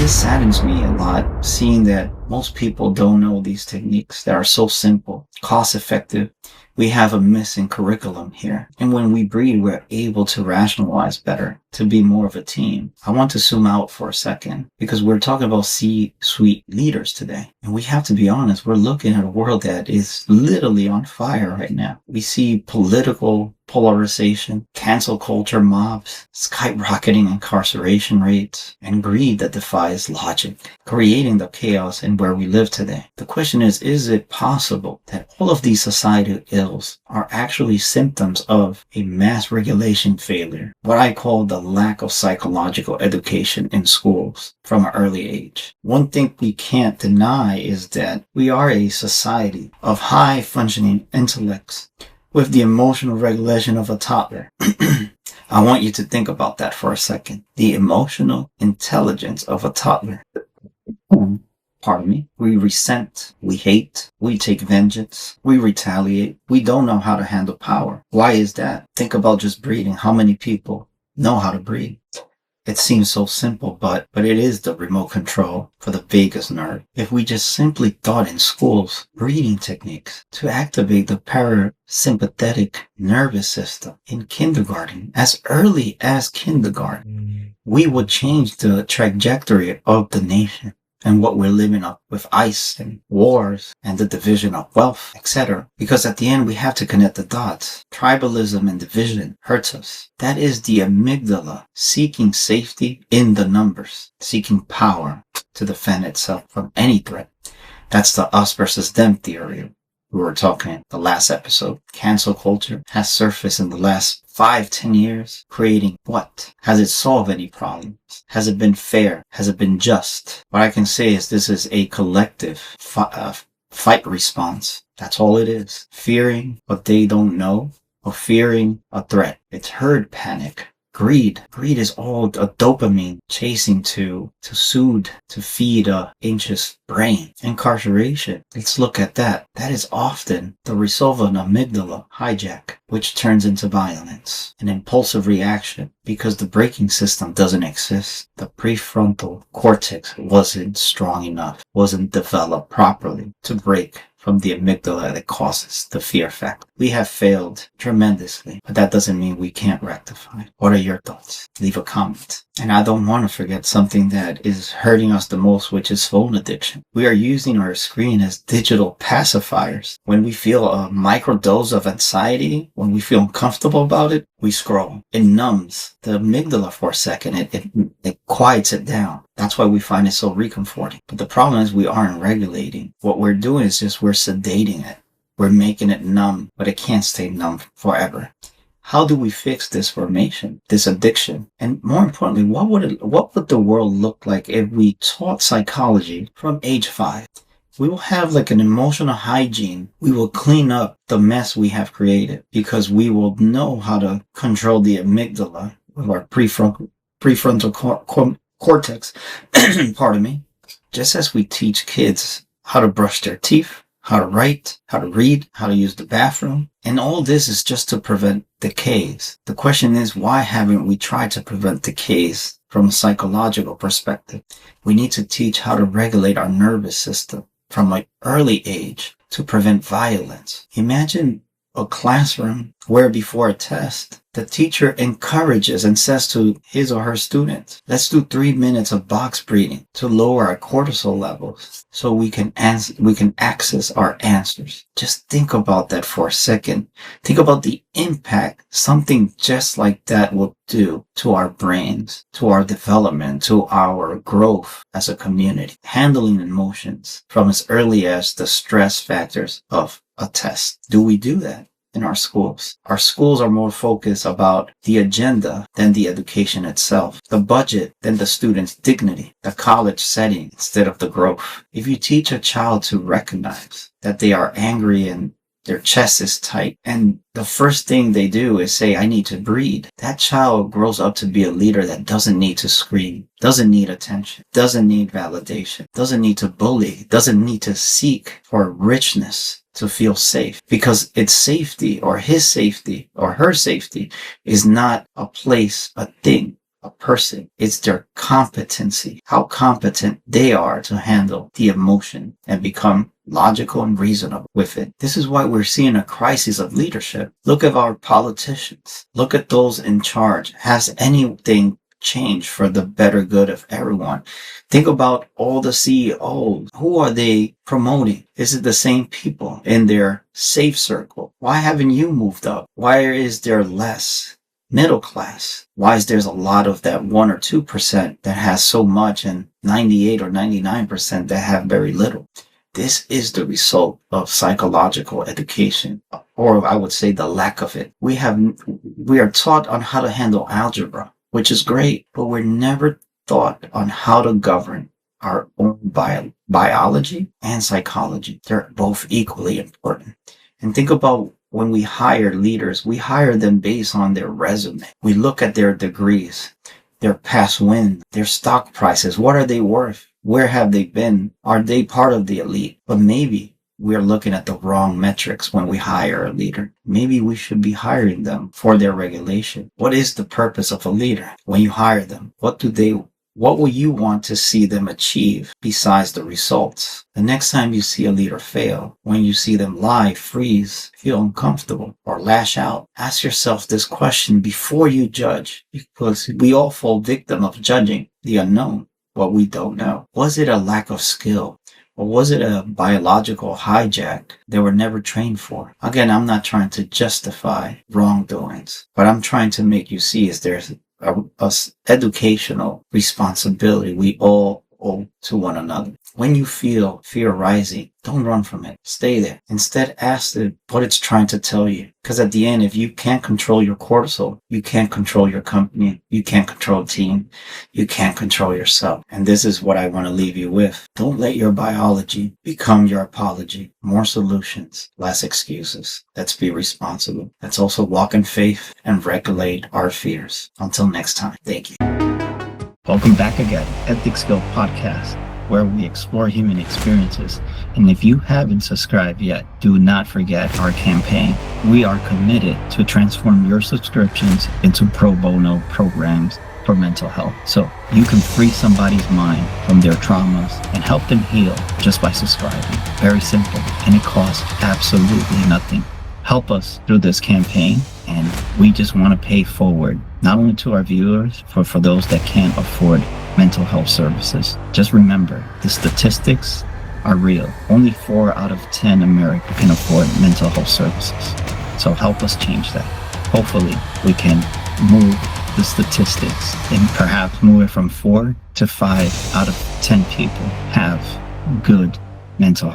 This saddens me a lot, seeing that most people don't know these techniques that are so simple, cost effective. We have a missing curriculum here. And when we breathe, we're able to rationalize better, to be more of a team. I want to zoom out for a second because we're talking about C-suite leaders today. And we have to be honest, we're looking at a world that is literally on fire right now. We see political polarization, cancel culture mobs, skyrocketing incarceration rates, and greed that defies logic, creating the chaos in where we live today. The question is it possible that all of these societal ills are actually symptoms of a mass regulation failure, what I call the lack of psychological education in schools from an early age? One thing we can't deny is that we are a society of high functioning intellects with the emotional regulation of a toddler. I want you to think about that for a second. The emotional intelligence of a toddler. Pardon me. We resent, we hate, we take vengeance, we retaliate. We don't know how to handle power. Why is that? Think about just breathing. How many people know how to breathe? It seems so simple, but it is the remote control for the vagus nerve. If we just simply taught in schools breathing techniques to activate the parasympathetic nervous system in kindergarten, as early as kindergarten, we would change the trajectory of the nation and what we're living up with ICE and wars and the division of wealth, etc. Because at the end, we have to connect the dots. Tribalism and division hurts us. That is the amygdala seeking safety in the numbers, seeking power to defend itself from any threat. That's the us versus them theory we were talking the last episode. Cancel culture has surfaced in the last 5-10 years, creating what? Has it solved any problems? Has it been fair? Has it been just? What I can say is this is a collective fight response. That's all it is. Fearing what they don't know or fearing a threat. It's herd panic. Greed is all a dopamine chasing to soothe, to feed a anxious brain. Incarceration, let's look at that. That is often the result of an amygdala hijack, which turns into violence, an impulsive reaction, because the braking system doesn't exist. The prefrontal cortex wasn't strong enough, wasn't developed properly to brake from the amygdala that causes the fear factor. We have failed tremendously, but that doesn't mean we can't rectify. What are your thoughts? Leave a comment. And I don't want to forget something that is hurting us the most, which is phone addiction. We are using our screen as digital pacifiers. When we feel a microdose of anxiety, when we feel uncomfortable about it, we scroll. It numbs the amygdala for a second. It quiets it down. That's why we find it so recomforting. But the problem is we aren't regulating. What we're doing is just we're sedating it. We're making it numb, but it can't stay numb forever. How do we fix this formation, this addiction? And more importantly, what would the world look like if we taught psychology from age 5? We will have like an emotional hygiene. We will clean up the mess we have created because we will know how to control the amygdala with our prefrontal cortex. Pardon me. Just as we teach kids how to brush their teeth, how to write, how to read, how to use the bathroom. And all this is just to prevent decays. The question is, why haven't we tried to prevent decays from a psychological perspective? We need to teach how to regulate our nervous system from an early age to prevent violence. Imagine a classroom where before a test, the teacher encourages and says to his or her students, let's do 3 minutes of box breathing to lower our cortisol levels so we can access our answers. Just think about that for a second. Think about the impact something just like that will do to our brains, to our development, to our growth as a community. Handling emotions from as early as the stress factors of a test. Do we do that in our schools? Our schools are more focused about the agenda than the education itself, the budget than the student's dignity, the college setting instead of the growth. If you teach a child to recognize that they are angry and their chest is tight, and the first thing they do is say, I need to breathe, that child grows up to be a leader that doesn't need to scream, doesn't need attention, doesn't need validation, doesn't need to bully, doesn't need to seek for richness to feel safe, because its safety or his safety or her safety is not a place, a thing a person. It's their competency, how competent they are to handle the emotion and become logical and reasonable with it. This is why we're seeing a crisis of leadership. Look at our politicians. Look at those in charge. Has anything changed for the better good of everyone? Think about all the CEOs. Who are they promoting? Is it the same people in their safe circle? Why haven't you moved up? Why is there less middle class? Why is there's a lot of that 1 or 2% that has so much and 98 or 99% that have very little? This is the result of psychological education, or I would say the lack of it. We are taught on how to handle algebra, which is great, but we're never taught on how to govern our own biology and psychology. They're both equally important. And think about when we hire leaders, we hire them based on their resume. We look at their degrees, their past wins, their stock prices. What are they worth? Where have they been? Are they part of the elite? But maybe we're looking at the wrong metrics when we hire a leader. Maybe we should be hiring them for their regulation. What is the purpose of a leader when you hire them? What will you want to see them achieve besides the results? The next time you see a leader fail, when you see them lie, freeze, feel uncomfortable, or lash out, ask yourself this question before you judge, because we all fall victim of judging the unknown, what we don't know. Was it a lack of skill? Or was it a biological hijack they were never trained for? Again, I'm not trying to justify wrongdoings, but I'm trying to make you see is there's a educational responsibility we all owe to one another. When you feel fear rising, don't run from it. Stay there. Instead, ask it what it's trying to tell you. Because at the end, if you can't control your cortisol, you can't control your company, you can't control a team, you can't control yourself. And this is what I want to leave you with. Don't let your biology become your apology. More solutions, less excuses. Let's be responsible. Let's also walk in faith and regulate our fears. Until next time, thank you. Welcome back again, Ethics Skill Podcast, where we explore human experiences. And if you haven't subscribed yet, do not forget our campaign. We are committed to transform your subscriptions into pro bono programs for mental health. So you can free somebody's mind from their traumas and help them heal just by subscribing. Very simple, and it costs absolutely nothing. Help us through this campaign, and we just want to pay forward, not only to our viewers, but for those that can't afford mental health services. Just remember, the statistics are real. Only 4 out of 10 Americans can afford mental health services. So help us change that. Hopefully, we can move the statistics and perhaps move it from 4 to 5 out of 10 people have good mental health.